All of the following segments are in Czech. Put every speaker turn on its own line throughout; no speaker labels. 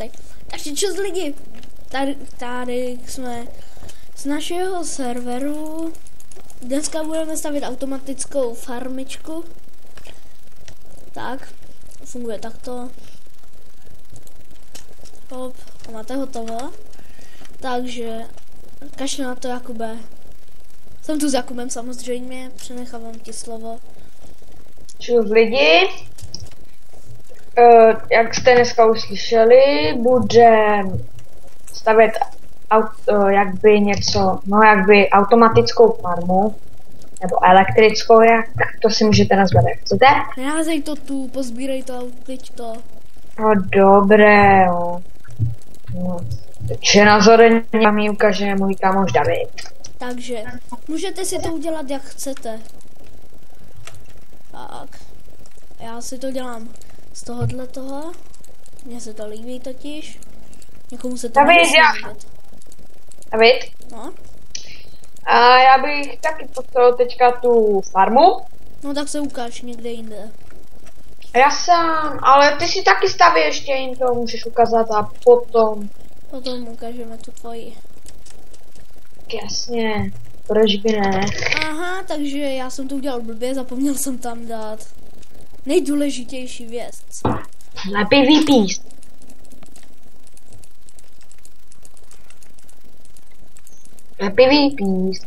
teď. Takže čus lidi, tady jsme z našeho serveru. Dneska budeme stavit automatickou farmičku. Tak, funguje takto. Hop, a máte hotovo. Takže, kašli na to, Jakube. Jsem tu s Jakubem samozřejmě, přenechávám ti slovo.
Čus lidi, jak jste dneska uslyšeli, budeme stavět jakby automatickou farmu, nebo elektrickou, jak to si můžete nazvat, jak chcete.
Neházej to tu, pozbírej to a ukliď to.
No dobré, jo. No. Takže na zoreně mi ukáže můj kámoš David.
Takže, můžete si to udělat jak chcete. Tak, já si to dělám z tohohle toho. Mně se to líbí totiž. Někomu se to
David, David?
No?
A já bych taky postavil teďka tu farmu.
No tak se ukáž někde jinde.
Já sám, ale ty si taky staví ještě jim to můžeš ukázat a potom.
Potom ukážeme tu tvoji.
Jasně, proč by ne?
Aha, takže já jsem to udělal blbě, zapomněl jsem tam dát nejdůležitější věc.
Lepý výpíst. Lepý výpíst.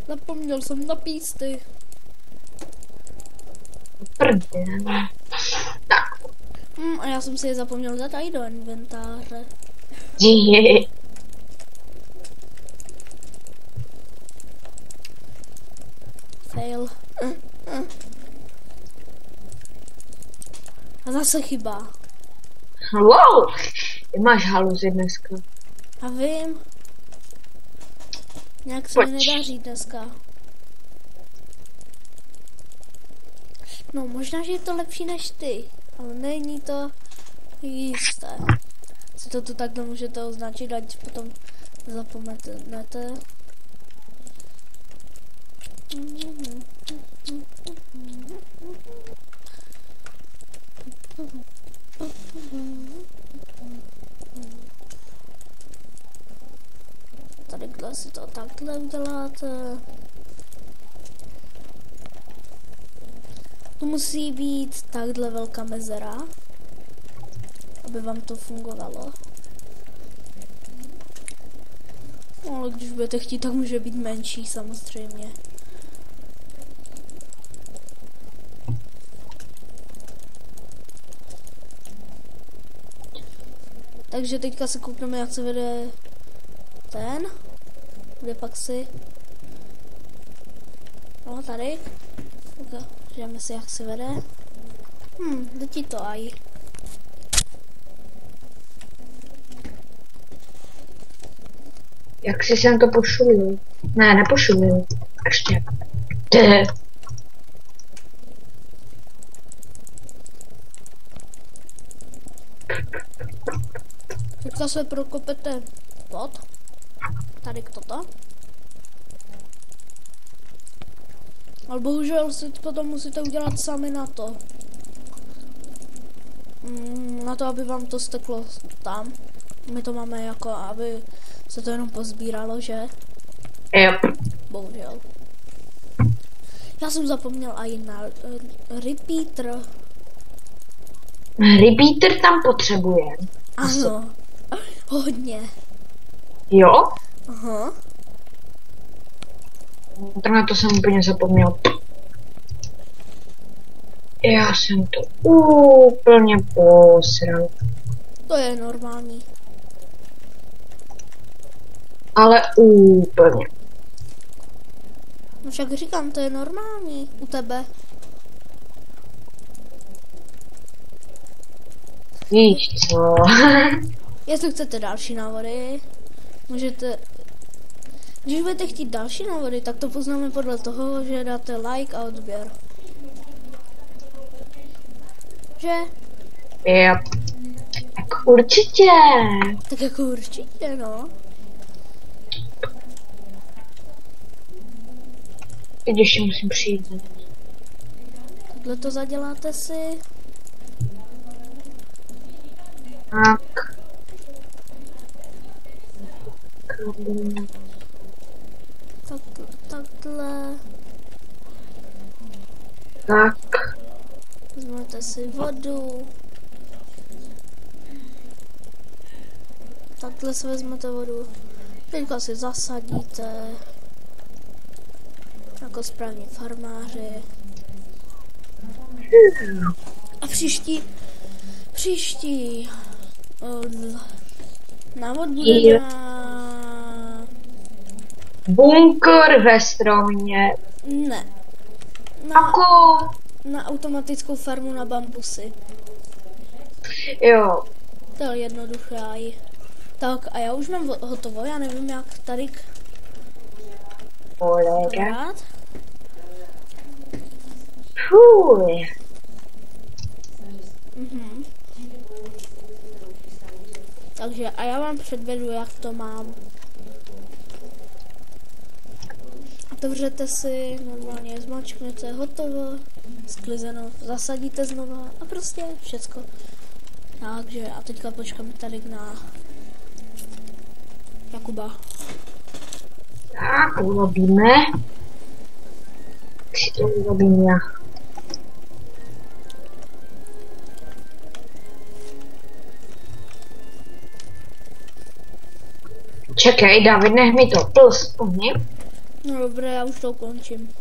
Zapomněl jsem na písty.
Prdele. Tak.
A já jsem si je zapomněl dát i do inventáře. Fail. A zase chyba.
Wow, ty máš haluzi dneska.
A vím. Nějak se
Pojď.
mi nedaří dneska. No možná, že je to lepší než ty, ale není to jisté. Si to tu takhle můžete označit, ať potom zapomenete. Tadyhle si to takhle uděláte. Tu musí být takhle velká mezera, aby vám to fungovalo. No, ale když budete chtít, tak může být menší samozřejmě. Takže teďka si koukneme, jak se vede ten. Kde pak si? No, tady. Ukážeme si, jak se vede. Letí to aj.
Jak si jsem to pošulil? Ne, nepošulil. Ještě.
Teďka se prokopete pod. Tady k toto. Ale bohužel si potom musíte udělat sami na to. Na to, aby vám to steklo tam. My to máme jako, aby se to jenom pozbíralo, že?
Yep.
Bohužel. Já jsem zapomněl i na repeater.
Repeater tam potřebuje.
Ano. Hodně.
Jo?
Aha.
Tak na to jsem úplně zapomněl. Já jsem to úplně posral.
To je normální.
Ale úplně.
No však říkám, to je normální u tebe.
Víš co?
Jestli chcete další návody, můžete... Když budete chtít další návody, tak to poznáme podle toho, že dáte like a odběr. Že?
Yep. Tak určitě.
Tak jako určitě, no.
Teď ještě musím přijít.
Tohle to zaděláte si.
Tak.
Takhle.
Tak.
Vezmete si vodu. Takhle si vezmete vodu. Teďka si zasadíte. Jako správní farmáři. A příští návod bude na...
Bunkr ve stromě.
Ne.
Jako...
Na automatickou farmu na bambusy.
Jo.
To je jednoduché. Tak a já už mám hotovo, já nevím jak tady
Kolega.
hrát.
Fuj.
Mhm. Takže a já vám předvedu, jak to mám. Otevřete si, normálně zmačknete, hotovo, sklizeno, zasadíte znova a prostě všecko. Takže a teďka počkáme tady na Jakuba.
Tak, urobíme. Si to urobím já. Čekej, David, nech mi to plsně.
No dobré, já už to ukončím.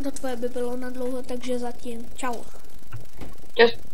To tvoje by bylo na dlouho, takže zatím čau.
Just